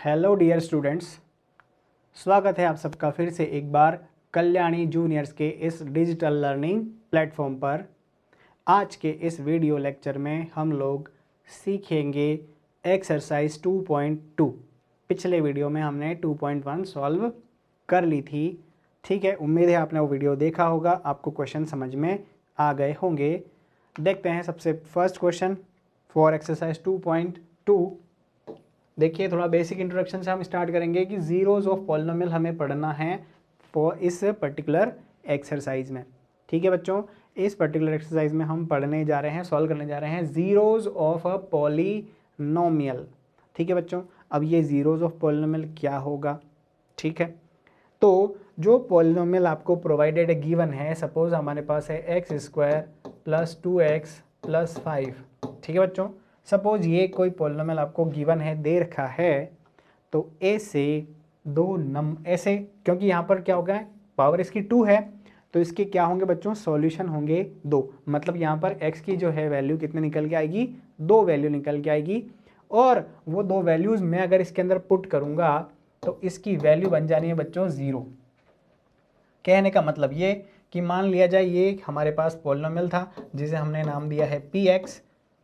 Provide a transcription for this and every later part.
Hello dear students, स्वागत है आप सबका फिर से एक बार कल्याणी जूनियर्स के इस डिजिटल लर्निंग प्लेटफॉर्म पर। आज के इस वीडियो लेक्चर में हम लोग सीखेंगे एक्सरसाइज 2.2। पिछले वीडियो में हमने 2.1 सॉल्व कर ली थी। ठीक है, उम्मीद है आपने वो वीडियो देखा होगा, आपको क्वेश्चन समझ में आ गए होंगे। देखते हैं सबसे फर्स्ट क्वेश्चन फॉर एक्सरसाइज 2.2। देखिए, थोड़ा बेसिक इंट्रोडक्शन से हम स्टार्ट करेंगे कि जीरोज ऑफ पॉलिनोमियल हमें पढ़ना है फॉर इस पर्टिकुलर एक्सरसाइज में। ठीक है बच्चों, इस पर्टिकुलर एक्सरसाइज में हम पढ़ने जा रहे हैं, सॉल्व करने जा रहे हैं जीरोज ऑफ अ पॉलिनोमियल। ठीक है बच्चों, अब ये जीरोज ऑफ पॉलिनोमियल क्या होगा? ठीक है, तो जो पॉलिनोमियल आपको प्रोवाइडेड गिवन है, सपोज हमारे पास है x square plus 2x plus 5। ठीक है बच्चों, सपोज ये कोई पॉलिनोमियल आपको गिवन है, दे रखा है, तो ए से ऐसे, क्योंकि यहाँ पर क्या होगा, पावर इसकी 2 है, तो इसके क्या होंगे बच्चों, सॉल्यूशन होंगे 2। मतलब यहाँ पर x की जो है वैल्यू कितने निकल के आएगी, 2 वैल्यू निकल के आएगी। और वो 2 वैल्यूज मैं अगर इसके अंदर पुट करूँगा तो इसकी वैल्यू बन जानी है बच्चों 0। कहने का मतलब ये कि मान लिया जाए ये हमारे पास पॉलिनोमियल था जिसे हमने नाम दिया है px।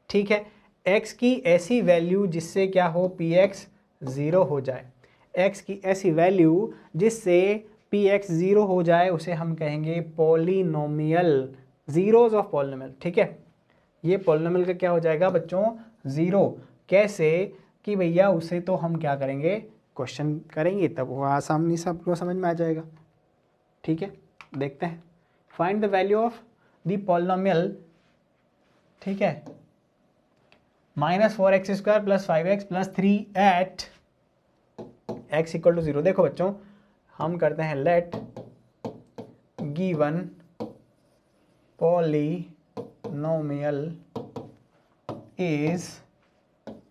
ठीक है, x की ऐसी वैल्यू जिससे क्या हो, px 0 हो जाए। x की ऐसी वैल्यू जिससे px 0 हो जाए उसे हम कहेंगे पॉलिनोमियल, जीरोज ऑफ पॉलिनोमियल। ठीक है, ये पॉलिनोमियल का क्या हो जाएगा बच्चों, 0। कैसे कि भैया उसे तो हम क्या करेंगे, क्वेश्चन करेंगे, तब वो आसानी से आपको समझ में आ जाएगा। ठीक है, देखते हैं, find the value of the polynomial. ठीक है, -4x² plus 5x plus 3 at x equal to 0। देखो बच्चों, हम करते हैं let given polynomial is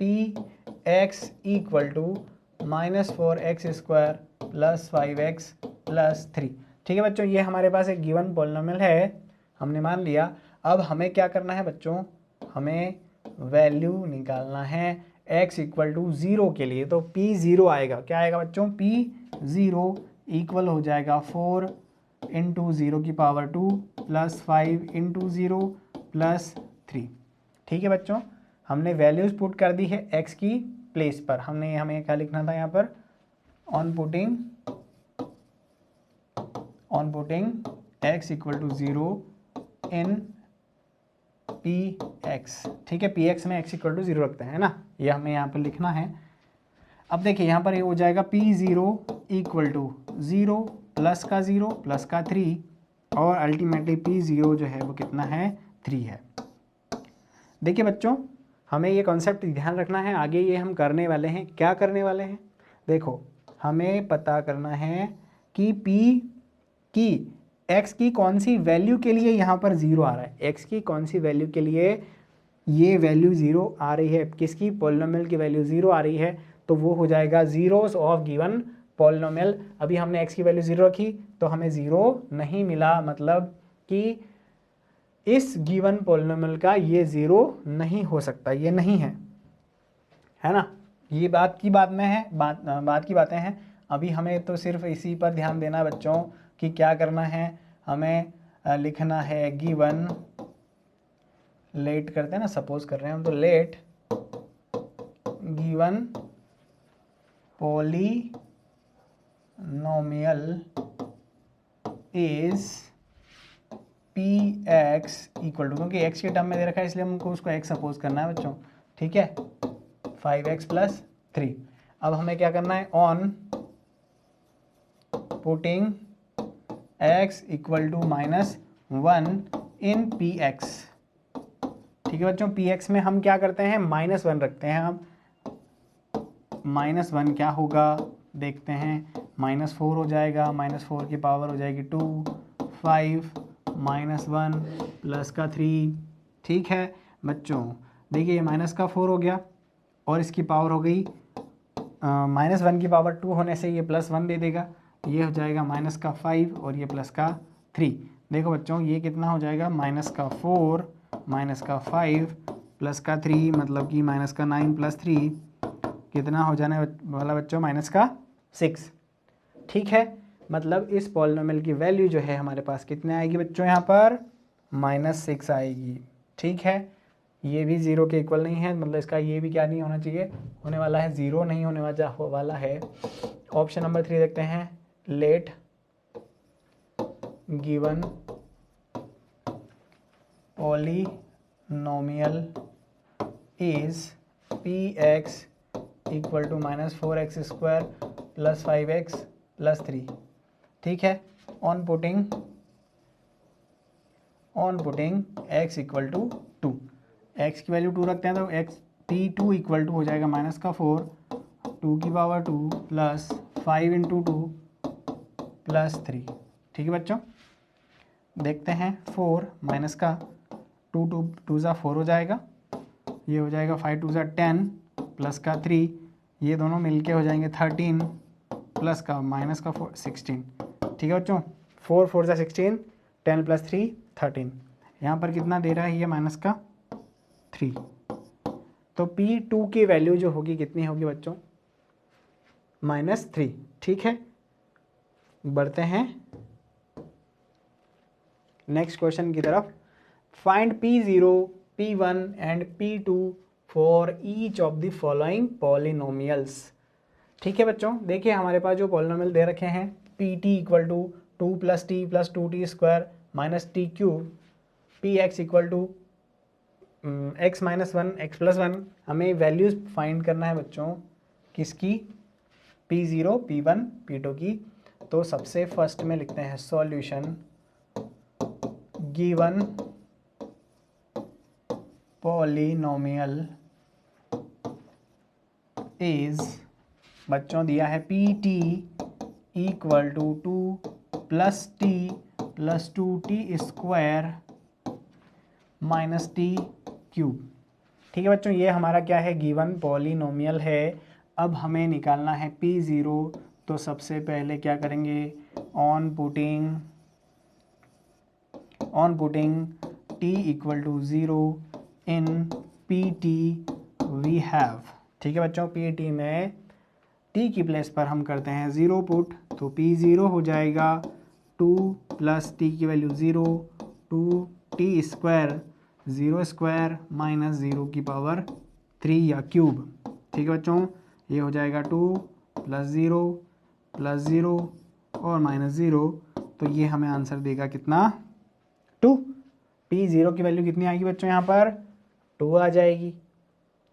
px equal to -4x² plus 5x plus 3। ठीक है बच्चों, ये हमारे पास एक गिवन पॉलिनोमियल है, हमने मान लिया। अब हमें क्या करना है बच्चों, हमें वैल्यू निकालना है x इक्वल टू 0 के लिए। तो p0 आएगा, क्या आएगा बच्चों, p0 इक्वल हो जाएगा 4 इंटू 0 की पावर 2 प्लस 5 इंटू 0 प्लस 3। ठीक है बच्चों, हमने वैल्यूज पुट कर दी है x की प्लेस पर। हमें क्या लिखना था यहाँ पर, on putting x equal to 0 in px। ठीक है, px में x इक्वल टू 0 रखते हैं ना, ये हमें यहाँ पर लिखना है। अब देखिए यहाँ पर ये हो जाएगा p0 इक्वल टू 0 प्लस का 0 प्लस का 3, और अल्टीमेटली p0 जो है वो कितना है, 3 है। देखिए बच्चों, हमें ये कॉन्सेप्ट ध्यान रखना है, आगे ये हम करने वाले हैं। क्या करने वाले हैं, देखो हमें पता करना है कि p की x की कौन सी वैल्यू के लिए यहाँ पर 0 आ रहा है। x की कौन सी वैल्यू के लिए ये वैल्यू 0 आ रही है, किसकी, पॉलिनोमियल की वैल्यू 0 आ रही है, तो वो हो जाएगा जीरोस ऑफ गिवन पॉलिनोमियल। अभी हमने x की वैल्यू 0 रखी तो हमें 0 नहीं मिला, मतलब कि इस गिवन पॉलिनोमियल का ये 0 नहीं हो सकता, ये नहीं है ना। ये बात की बातें हैं। अभी हमें तो सिर्फ इसी पर ध्यान देना है बच्चों कि क्या करना है, हमें लिखना है गिवन, लेट करते हैं ना, सपोज कर रहे हैं हम, तो let given polynomial is px equal to, क्योंकि x के टर्म में दे रखा है इसलिए हमको उसको x सपोज करना है बच्चों। ठीक है, 5x प्लस 3। अब हमें क्या करना है, on putting x equal to -1 in px। ठीक है बच्चों, px में हम क्या करते हैं, -1 रखते हैं। अब -1 क्या होगा, देखते हैं, -4 हो जाएगा, -4 की पावर हो जाएगी 2, 5 -1 प्लस का 3। ठीक है बच्चों, देखिए ये माइनस का 4 हो गया और इसकी पावर हो गई -1 की पावर 2 होने से ये +1 दे देगा, ये हो जाएगा -5 और ये प्लस का 3। देखो बच्चों, ये कितना हो जाएगा, -4 -5 प्लस का 3, मतलब कि -9 + 3 कितना हो जाने वाला बच्चों, -6। ठीक है, मतलब इस पॉलिनोमियल की वैल्यू जो है हमारे पास कितने आएगी बच्चों, यहाँ पर -6 आएगी। ठीक है, ये भी 0 के इक्वल नहीं है, मतलब इसका ये भी क्या नहीं होना चाहिए, होने वाला है 0 नहीं होने वाला है। ऑप्शन नंबर 3 देखते हैं, let given polynomial is px equal to -4x² + 5x + 3। ठीक है, on putting x equal to 2, x की वैल्यू 2 रखते हैं तो x p2 इक्वल टू हो जाएगा -4 2 की पावर 2 प्लस 5 × 2 प्लस 3। ठीक है बच्चों, देखते हैं 4 माइनस का 2 2 ज़ा 4 हो जाएगा, ये हो जाएगा 5 2 ज़ा 10 प्लस का 3, ये दोनों मिलके हो जाएंगे 13 प्लस का माइनस का 16। ठीक है बच्चों, 4 4 ज़ा 16, 10 + 3 13। यहाँ पर कितना दे रहा है ये -3। तो P2 की वैल्यू जो होगी कितनी होगी बच्चों, -3। ठीक है, बढ़ते हैं नेक्स्ट क्वेश्चन की तरफ। Find P0, P1 and P2 for each of the following polynomials. ठीक है बच्चों, देखिए हमारे पास जो पॉलिनोमियल दे रखे हैं, Pt equal to 2 + t + 2t² - t³, Px equal to x - 1 x + 1। हमें वैल्यूज फाइंड करना है बच्चों किसकी, P0, P1, P2 की। तो सबसे फर्स्ट में लिखते हैं सॉल्यूशन गिवन पॉलिनोमियल इज, बच्चों दिया है Pt equal to 2 + t + 2t² - t³। ठीक है बच्चों, ये हमारा क्या है, गिवन पॉलिनोमियल है। अब हमें निकालना है P0, तो सबसे पहले क्या करेंगे, on putting t equal to 0 in Pt we have. ठीक है बच्चों, Pt में t की प्लेस पर हम करते हैं 0 पुट, तो P0 हो जाएगा 2 + t की वैल्यू 0, 2t² 0² - 0 की पावर 3 या क्यूब। ठीक है बच्चों, ये हो जाएगा 2 + 0 + 0 और -0, तो ये हमें आंसर देगा कितना, 2। P0 की वैल्यू कितनी आएगी बच्चों, यहाँ पर 2 आ जाएगी।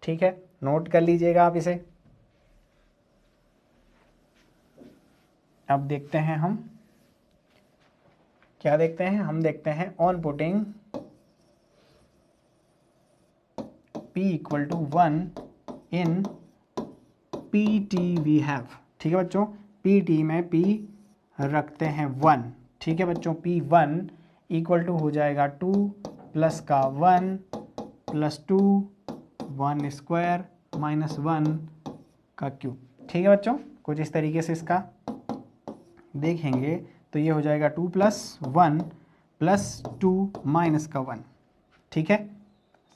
ठीक है, नोट कर लीजिएगा आप इसे। अब देखते हैं हम क्या देखते हैं, हम देखते हैं on putting P equal to 1 in Pt we have. ठीक है बच्चों, Pt में P रखते हैं 1। ठीक है बच्चों, P1 इक्वल टू हो जाएगा 2 प्लस का 1 + 2 1² - 1 का क्यूब। ठीक है बच्चों, कुछ इस तरीके से इसका देखेंगे तो ये हो जाएगा 2 + 1 + 2 - का 1। ठीक है,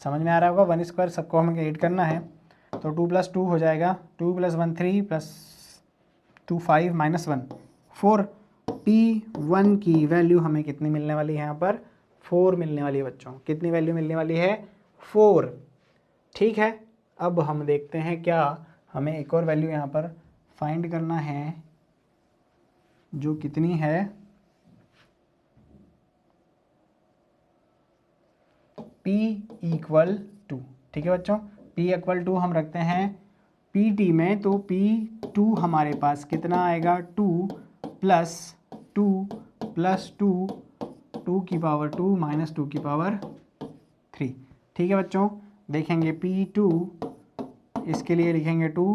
समझ में आ रहा होगा, 1² सबको हमें ऐड करना है, तो 2 + 2 हो जाएगा 2 + 1 3 + 2 5 - 1 4। P1 की वैल्यू हमें कितनी मिलने वाली है, यहाँ पर 4 मिलने वाली है बच्चों। कितनी वैल्यू मिलने वाली है, 4। ठीक है, अब हम देखते हैं क्या हमें एक और वैल्यू यहाँ पर फाइंड करना है, जो कितनी है, P इक्वल टू। ठीक है बच्चों, P इक्वल टू हम रखते हैं Pt में, तो P2 हमारे पास कितना आएगा, 2 + 2 + 2 2 की पावर 2 - 2 की पावर 3। ठीक है बच्चों, देखेंगे P2, इसके लिए लिखेंगे 2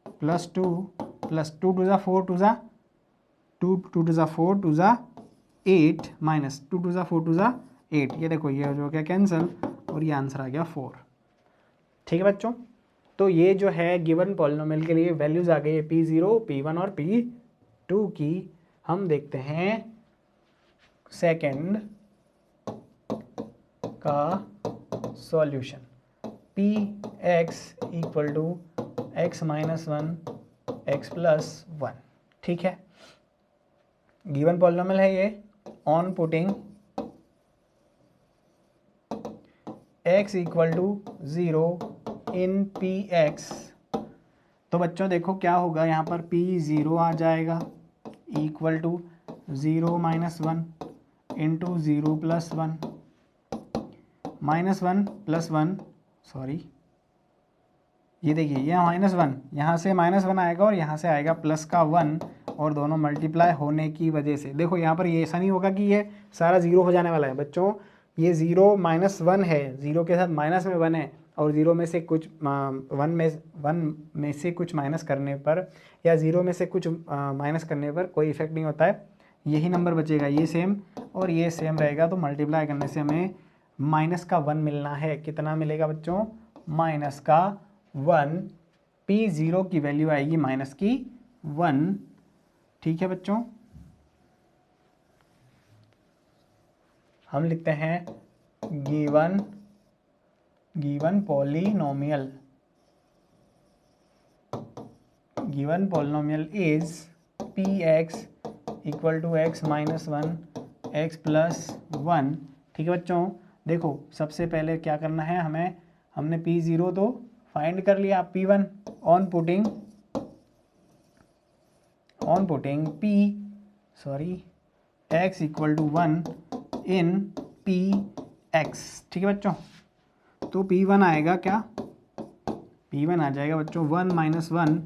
+ 2 + 2 2 ज़ा 4 2 ज़ा 2 2 2 ज़ा 4 2 ज़ा 8 - 2 2 ज़ा 4 2 ज़ा 8। ये देखो, ये हो गया कैंसिल और ये आंसर आ गया 4। ठीक है बच्चों, तो ये जो है गिवन पॉलिनोमियल के लिए वैल्यूज आ गई है P0, P1 और P2 की। हम देखते हैं सेकंड का solution. P X equal to X minus one X plus one. ठीक है, गिवन पॉलिनोमियल है ये। On putting x equal to 0 in P X, तो बच्चों देखो क्या होगा, यहाँ पर p 0 आ जाएगा equal to 0 minus one into 0 plus one, minus one plus one, sorry ये देखिए ये माइनस वन, यहाँ से माइनस वन आएगा और यहाँ से आएगा प्लस का वन, और दोनों मल्टीप्लाई होने की वजह से देखो यहाँ पर ये ऐसा नहीं होगा कि ये सारा ज़ीरो हो जाने वाला है बच्चों। ये ज़ीरो माइनस वन है, ज़ीरो के साथ माइनस में वन है, और ज़ीरो में से कुछ वन में से कुछ माइनस करने पर या ज़ीरो में से कुछ माइनस करने पर कोई इफेक्ट नहीं होता है, यही नंबर बचेगा, ये सेम और ये सेम रहेगा। तो मल्टीप्लाई करने से हमें माइनस का वन मिलना है। कितना मिलेगा बच्चों? माइनस का वन। पी ज़ीरो की वैल्यू आएगी माइनस की वन। ठीक है बच्चों, हम लिखते हैं given polynomial is P X equal to X minus one X plus one. ठीक है बच्चों, देखो सबसे पहले क्या करना है हमें, हमने पी ज़ीरो तो फाइंड कर लिया, P one on putting X equal to one in P X. ठीक है बच्चों, तो पी वन आएगा क्या, पी वन आ जाएगा बच्चों वन माइनस वन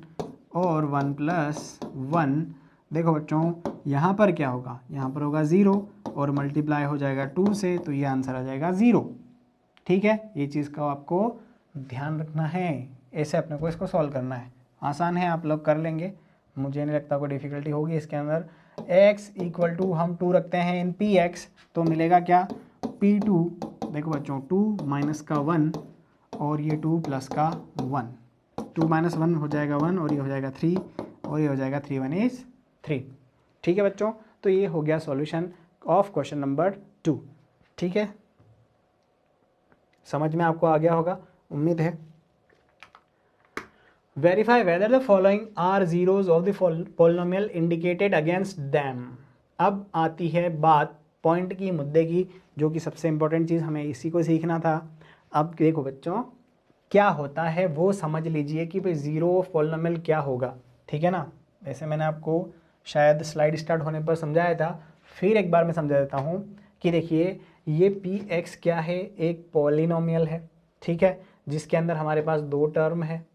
और वन प्लस वन। देखो बच्चों यहाँ पर क्या होगा, यहाँ पर होगा ज़ीरो और मल्टीप्लाई हो जाएगा टू से, तो ये आंसर आ जाएगा ज़ीरो। ठीक है, ये चीज़ का आपको ध्यान रखना है, ऐसे अपने को इसको सॉल्व करना है। आसान है, आप लोग कर लेंगे, मुझे नहीं लगता कोई डिफ़िकल्टी होगी इसके अंदर। x इक्वल टू हम टू रखते हैं इन पी एक्स, तो मिलेगा क्या, पी टू। देखो बच्चों टू माइनस का वन और ये टू प्लस का वन, टू माइनस वन हो जाएगा वन और ये हो जाएगा थ्री और ये हो जाएगा थ्री वन इज थ्री। ठीक है बच्चों, तो ये हो गया सॉल्यूशन ऑफ क्वेश्चन नंबर 2। ठीक है, समझ में आपको आ गया होगा, उम्मीद है। Verify whether the following are zeros of the polynomial indicated against them. अब आती है बात पॉइंट की, मुद्दे की, जो कि सबसे इंपॉर्टेंट चीज़ हमें इसी को सीखना था। अब देखो बच्चों क्या होता है वो समझ लीजिए कि भाई ज़ीरो ऑफ पॉलिनोमियल क्या होगा। ठीक है ना, वैसे मैंने आपको शायद स्लाइड स्टार्ट होने पर समझाया था, फिर एक बार मैं समझा देता हूँ कि देखिए ये पी एक्स क्या है, एक पॉलिनोमियल है। ठीक है, जिसके अंदर हमारे पास दो टर्म है।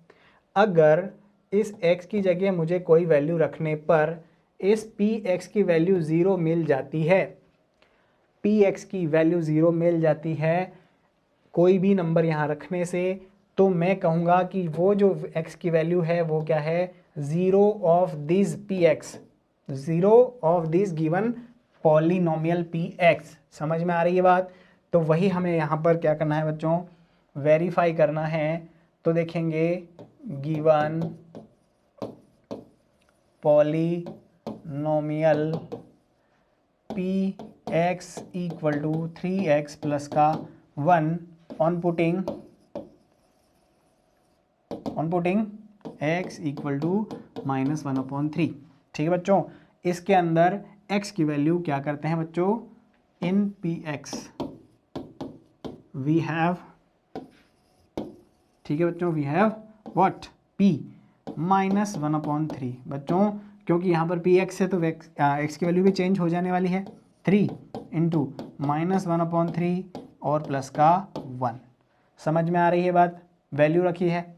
अगर इस x की जगह मुझे कोई वैल्यू रखने पर इस पी एक्स की वैल्यू ज़ीरो मिल जाती है, पी एक्स की वैल्यू ज़ीरो मिल जाती है कोई भी नंबर यहाँ रखने से, तो मैं कहूँगा कि वो जो x की वैल्यू है वो क्या है, zero of this P x, zero of this given polynomial P x. समझ में आ रही है बात? तो वही हमें यहाँ पर क्या करना है बच्चों, वेरीफाई करना है। तो देखेंगे given polynomial P X equal to three X plus का one on putting x equal to minus one upon three. ठीक है बच्चों, इसके अंदर x की वैल्यू क्या करते हैं बच्चों, in P X we have, ठीक है बच्चों, we have what, p minus one upon three. बच्चों क्योंकि यहाँ पर पी एक्स है तो x की वैल्यू भी चेंज हो जाने वाली है, three into minus one upon three और प्लस का वन। समझ में आ रही है बात? वैल्यू रखी है,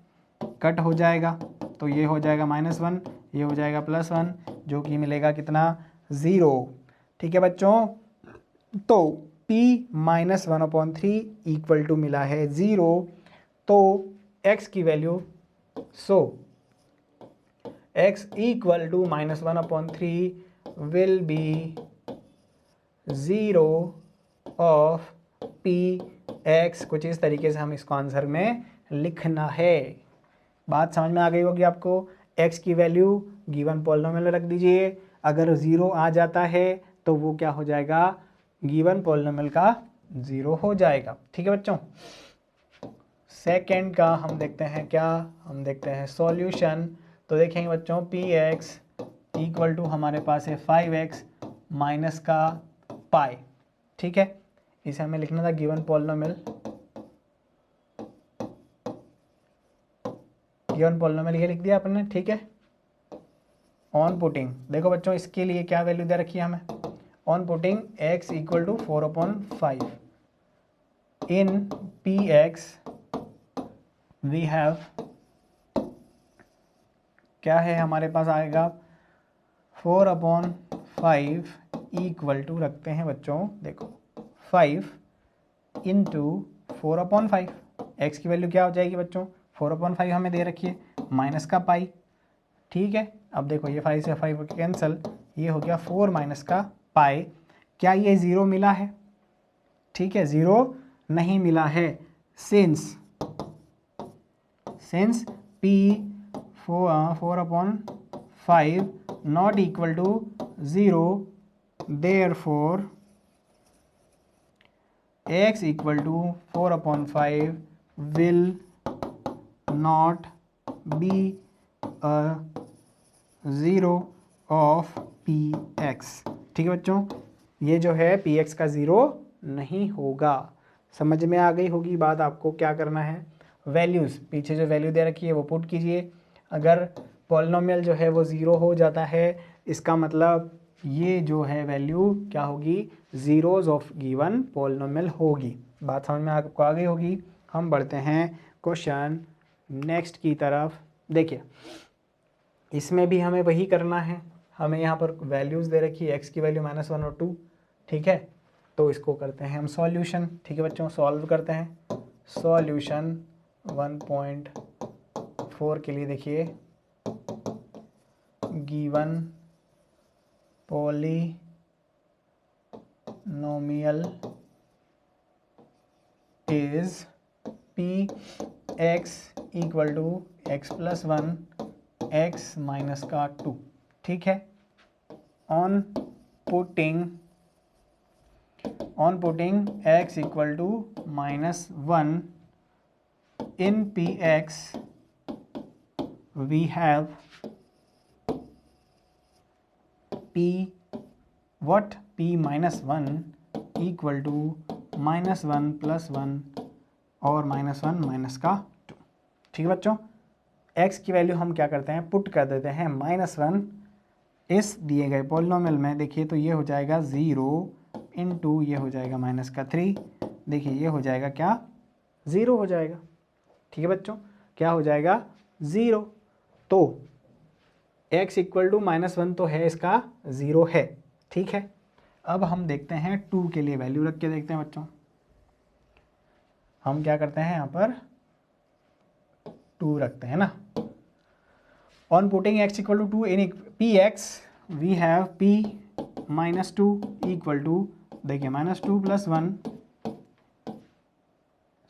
कट हो जाएगा तो ये हो जाएगा माइनस वन, ये हो जाएगा प्लस वन, जो कि मिलेगा कितना, ज़ीरो। ठीक है बच्चों, तो p minus one upon three equal to मिला है ज़ीरो। तो x की value, so x equal to minus one upon three will be zero of P X. कुछ इस तरीके से हम इसको आंसर में लिखना है। बात समझ में आ गई होगी आपको। x की वैल्यू गिवन पॉलिनोमियल रख दीजिए, अगर ज़ीरो आ जाता है तो वो क्या हो जाएगा, गिवन पॉलिनोमियल का ज़ीरो हो जाएगा। ठीक है बच्चों, सेकेंड का हम देखते हैं क्या, हम देखते हैं सॉल्यूशन। तो देखेंगे बच्चों पी एक्स इक्वल टू हमारे पास है 5x माइनस का पाई, ठीक है। इसे हमें लिखना था गिवन पॉलिनोमियल, गिवन पॉलिनोमियल ये लिख दिया अपने, ठीक है। ऑन पुटिंग, देखो बच्चों इसके लिए क्या वैल्यू दे रखी है हमें, on putting x equal to 4/5 in P X we have, क्या है हमारे पास आएगा 4/5 इक्वल टू रखते हैं बच्चों, देखो 5 इंटू 4/5, एक्स की वैल्यू क्या हो जाएगी बच्चों 4/5 हमें दे रखी है माइनस का पाई, ठीक है। अब देखो ये 5 से 5 कैंसिल, ये हो गया 4 माइनस का पाई। क्या ये ज़ीरो मिला है, ठीक है, ज़ीरो नहीं मिला है, since p 4/5 not equal to 0, therefore x equal to 4/5 will not be a zero of px, ठीक है बच्चों, ये जो है px का ज़ीरो नहीं होगा। समझ में आ गई होगी बात। आपको क्या करना है, वैल्यूज़, पीछे जो वैल्यू दे रखी है वो पुट कीजिए। अगर पॉलिनोमियल जो है वो ज़ीरो हो जाता है, इसका मतलब ये जो है वैल्यू क्या होगी, ज़ीरोज़ ऑफ गिवन पॉलिनोमियल होगी। बात समझ में आपको आ गई होगी। हम बढ़ते हैं क्वेश्चन नेक्स्ट की तरफ। देखिए इसमें भी हमें वही करना है, हमें यहाँ पर वैल्यूज़ दे रखी है, एक्स की वैल्यू -1 और 2, ठीक है। तो इसको करते हैं हम सॉल्यूशन, ठीक है बच्चों, सॉल्व करते हैं। सॉल्यूशन 1.4 के लिए देखिए, given polynomial is P X equal to X plus 1 X minus का 2, ठीक है। On putting x equal to -1 in px we have p -1 equal to -1 + 1 और -1 माइनस का 2, ठीक है बच्चों। x की वैल्यू हम क्या करते हैं, पुट कर देते हैं -1 इस दिए गए पॉलिनोमियल में। देखिए तो ये हो जाएगा 0 इंटू ये हो जाएगा -3, देखिए ये हो जाएगा क्या, 0 हो जाएगा, ठीक है बच्चों, क्या हो जाएगा 0। तो x इक्वल टू -1 तो है, इसका 0 है, ठीक है। अब हम देखते हैं 2 के लिए वैल्यू रख के देखते हैं बच्चों। हम क्या करते हैं यहाँ पर 2 रखते हैं ना। On putting x equal to 2 in P X we have p -2 equal to, देखिए -2 + 1,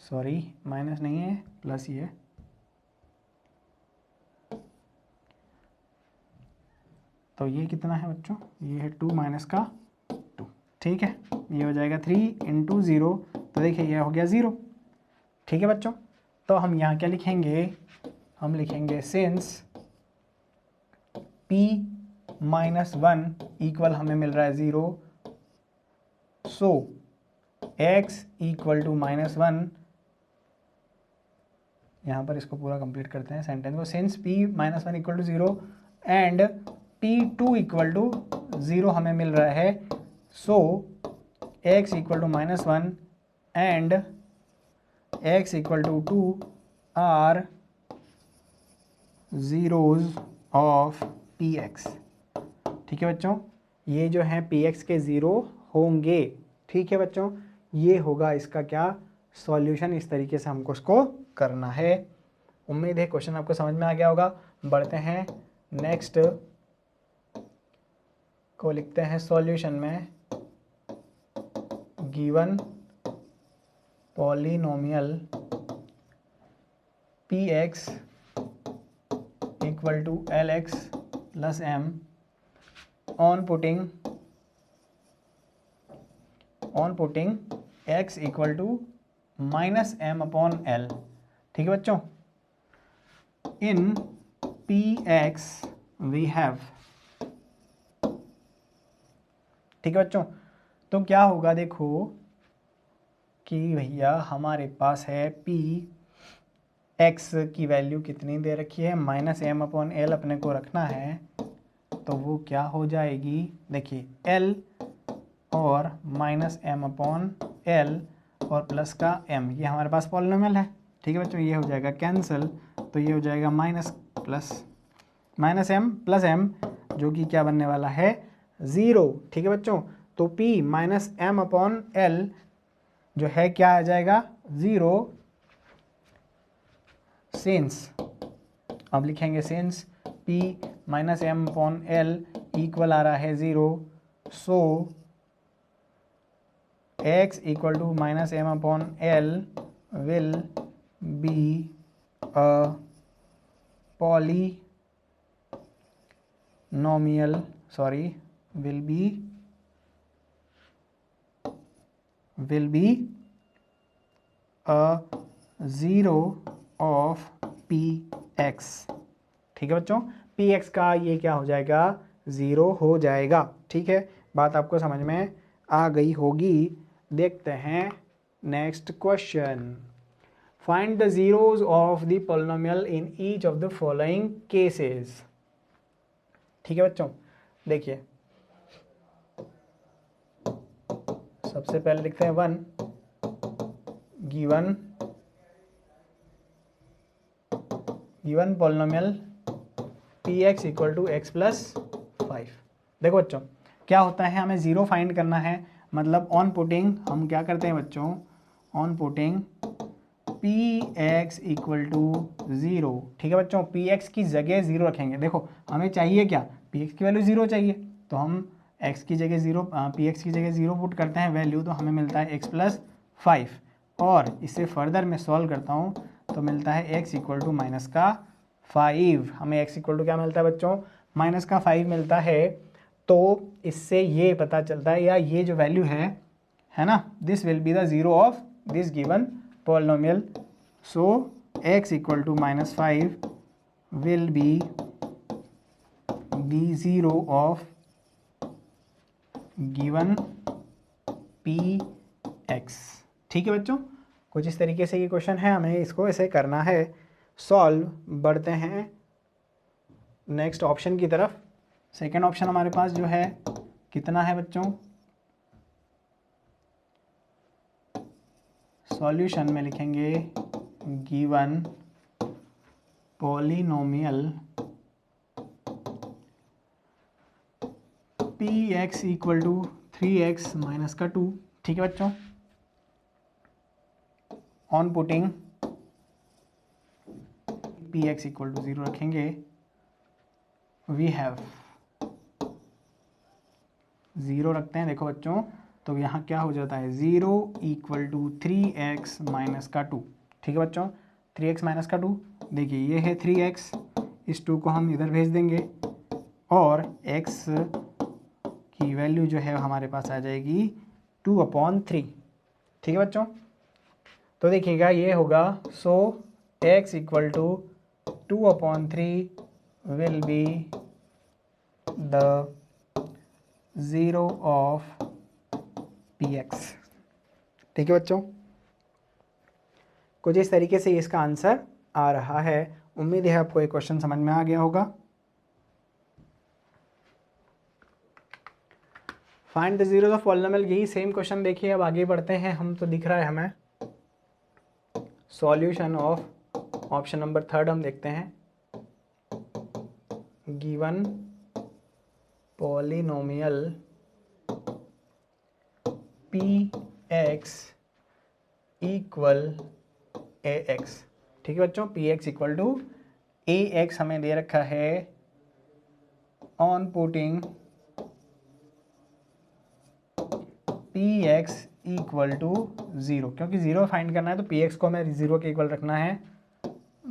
सॉरी माइनस नहीं है प्लस ही है, तो ये कितना है बच्चों, ये है 2 माइनस का 2, ठीक है। ये हो जाएगा 3 इंटू 0, तो देखिए ये हो गया 0, ठीक है बच्चों। तो हम यहाँ क्या लिखेंगे, हम लिखेंगे सिंस p -1 इक्वल हमें मिल रहा है 0, सो x इक्वल टू -1, यहाँ पर इसको पूरा कंप्लीट करते हैं सेंटेंस को। Since p -1 equal to 0 and p2 equal to 0 हमें मिल रहा है, so x equal to -1 and x equal to 2 are zeros of px, ठीक है बच्चों। ये जो है px के ज़ीरो होंगे, ठीक है बच्चों। ये होगा इसका क्या, सॉल्यूशन। इस तरीके से हमको इसको करना है। उम्मीद है क्वेश्चन आपको समझ में आ गया होगा। बढ़ते हैं नेक्स्ट को, लिखते हैं सॉल्यूशन में given polynomial px equal to lx plus m on putting x equal to -m/l, ठीक है बच्चों, in P X we have, ठीक है बच्चों। तो क्या होगा, देखो कि भैया हमारे पास है पी एक्स की वैल्यू कितनी दे रखी है, -m/l अपने को रखना है, तो वो क्या हो जाएगी, देखिए l और -m/l और प्लस का m, ये हमारे पास पॉलिनोमियल है, ठीक है बच्चों। ये हो जाएगा कैंसिल, तो ये हो जाएगा -m+m, जो कि क्या बनने वाला है, 0, ठीक है बच्चों। तो p -m/l जो है क्या आ जाएगा, 0, सिंस, अब लिखेंगे सिंस p -m/l इक्वल आ रहा है 0, so x equal to -m/l will be a polynomial, sorry, will be a 0 of px, ठीक है बच्चों। px का ये क्या हो जाएगा, 0 हो जाएगा, ठीक है। बात आपको समझ में आ गई होगी। देखते हैं next question. Find the zeros of the polynomial in each of the following cases, ठीक है बच्चों। देखिए सबसे पहले लिखते हैं 1, given polynomial px equal to x plus 5। देखो बच्चों क्या होता है, हमें 0 फाइंड करना है, मतलब ऑन पुटिंग हम क्या करते हैं बच्चों, on putting px equal to 0, ठीक है बच्चों। px की जगह 0 रखेंगे। देखो हमें चाहिए क्या, px की वैल्यू 0 चाहिए, तो हम x की जगह 0, px की जगह 0 पुट करते हैं वैल्यू, तो हमें मिलता है x प्लस 5। और इससे फर्दर मैं सॉल्व करता हूँ तो मिलता है x इक्वल टू -5। हमें x इक्वल टू क्या मिलता है बच्चों, -5 मिलता है। तो इससे ये पता चलता है, या ये जो वैल्यू है ना, this will be the 0 of this given polynomial, so x equal to -5 will be the 0 of given px, ठीक है बच्चों। कुछ इस तरीके से ये क्वेश्चन है, हमें इसको ऐसे करना है सॉल्व। बढ़ते हैं नेक्स्ट ऑप्शन की तरफ। सेकंड ऑप्शन हमारे पास जो है कितना है बच्चों, सॉल्यूशन में लिखेंगे given polynomial px equal to 3x minus का 2, ठीक है बच्चों। On putting px equal to 0 रखेंगे, वी हैव 0 रखते हैं। देखो बच्चों तो यहाँ क्या हो जाता है, 0 इक्वल टू 3x माइनस का 2, ठीक है बच्चों। 3x माइनस का 2, देखिए ये है 3x, इस 2 को हम इधर भेज देंगे और x की वैल्यू जो है हमारे पास आ जाएगी 2/3, ठीक है बच्चों। तो देखिएगा ये होगा, so x equal to 2/3 will be the 0 of px, ठीक है बच्चों। कुछ इस तरीके से इसका आंसर आ रहा है। उम्मीद है आपको ये क्वेश्चन समझ में आ गया होगा। Find the zeros of polynomial, यही सेम क्वेश्चन देखिए। अब आगे बढ़ते हैं हम, तो दिख रहा है हमें सॉल्यूशन ऑफ ऑप्शन नंबर 3 हम देखते हैं। Given polynomial px equal ax, ठीक है बच्चों। px इक्वल टू ax हमें दे रखा है। On putting px equal to 0, क्योंकि 0 फाइंड करना है तो px को हमें 0 के इक्वल रखना है।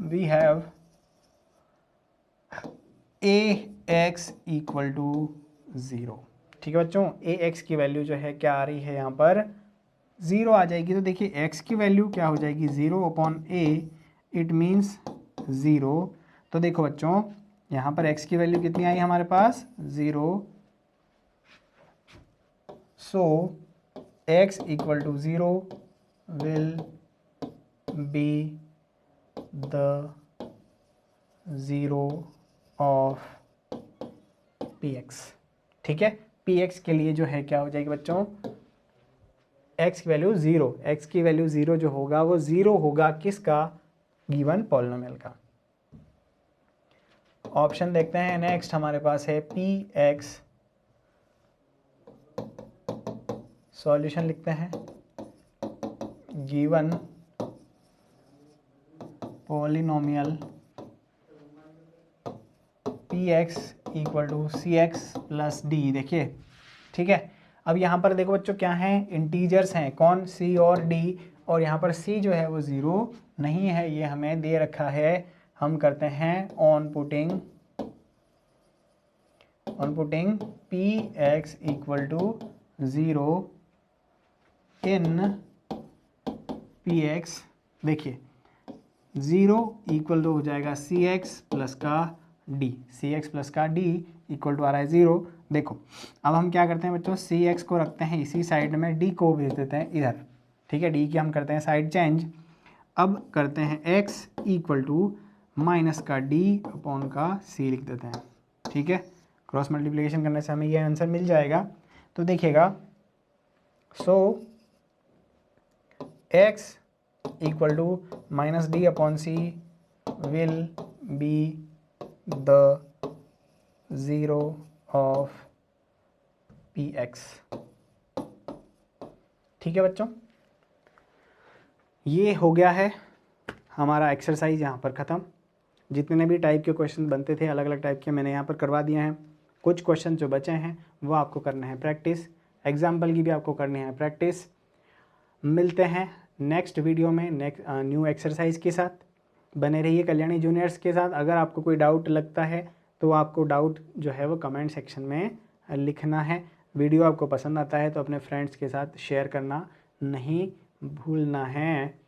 We have ax equal to 0, ठीक है बच्चों। ax की वैल्यू जो है क्या आ रही है, यहाँ पर 0 आ जाएगी। तो देखिए x की वैल्यू क्या हो जाएगी, 0/a इट मीन्स 0। तो देखो बच्चों, यहाँ पर x की वैल्यू कितनी आई हमारे पास? 0। So x equal to 0 will be the 0 of px। ठीक है, px के लिए जो है क्या हो जाएगी बच्चों? x की वैल्यू 0, x की वैल्यू 0 जो होगा वो 0 होगा किसका? गिवन पॉलिनोमियल का। ऑप्शन देखते हैं। नेक्स्ट हमारे पास है px, सॉल्यूशन लिखते हैं। Given polynomial px equal to cx plus d। देखिए, ठीक है। अब यहाँ पर देखो बच्चों क्या है? इंटीजर्स हैं। कौन? c और d। और यहाँ पर c जो है वो 0 नहीं है, ये हमें दे रखा है। हम करते हैं on putting px equal to 0 in px। देखिए 0 इक्वल टू हो जाएगा cx प्लस का d, cx प्लस का d इक्वल टू आ रहा है 0। देखो अब हम क्या करते हैं बच्चों? cx को रखते हैं इसी साइड में, d को भेज देते हैं इधर। ठीक है, d की हम करते हैं साइड चेंज। अब करते हैं x इक्वल टू माइनस का d अपॉन का c लिख देते हैं। ठीक है, क्रॉस मल्टीप्लिकेशन करने से हमें ये आंसर मिल जाएगा। तो देखिएगा, so x equal to minus D upon C will be the 0 of px। ठीक है बच्चों, ये हो गया है हमारा एक्सरसाइज यहाँ पर ख़त्म। जितने भी टाइप के क्वेश्चन बनते थे अलग अलग टाइप के मैंने यहाँ पर करवा दिए हैं। कुछ क्वेश्चन जो बचे हैं वो आपको करना है प्रैक्टिस, एग्जाम्पल की भी आपको करनी है प्रैक्टिस। मिलते हैं नेक्स्ट वीडियो में न्यू एक्सरसाइज के साथ। बने रहिए कल्याणी जूनियर्स के साथ। अगर आपको कोई डाउट लगता है तो आपको डाउट जो है वो कमेंट सेक्शन में लिखना है। वीडियो आपको पसंद आता है तो अपने फ्रेंड्स के साथ शेयर करना नहीं भूलना है।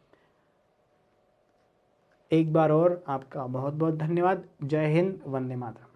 एक बार और आपका बहुत बहुत धन्यवाद। जय हिंद, वंदे मातरम।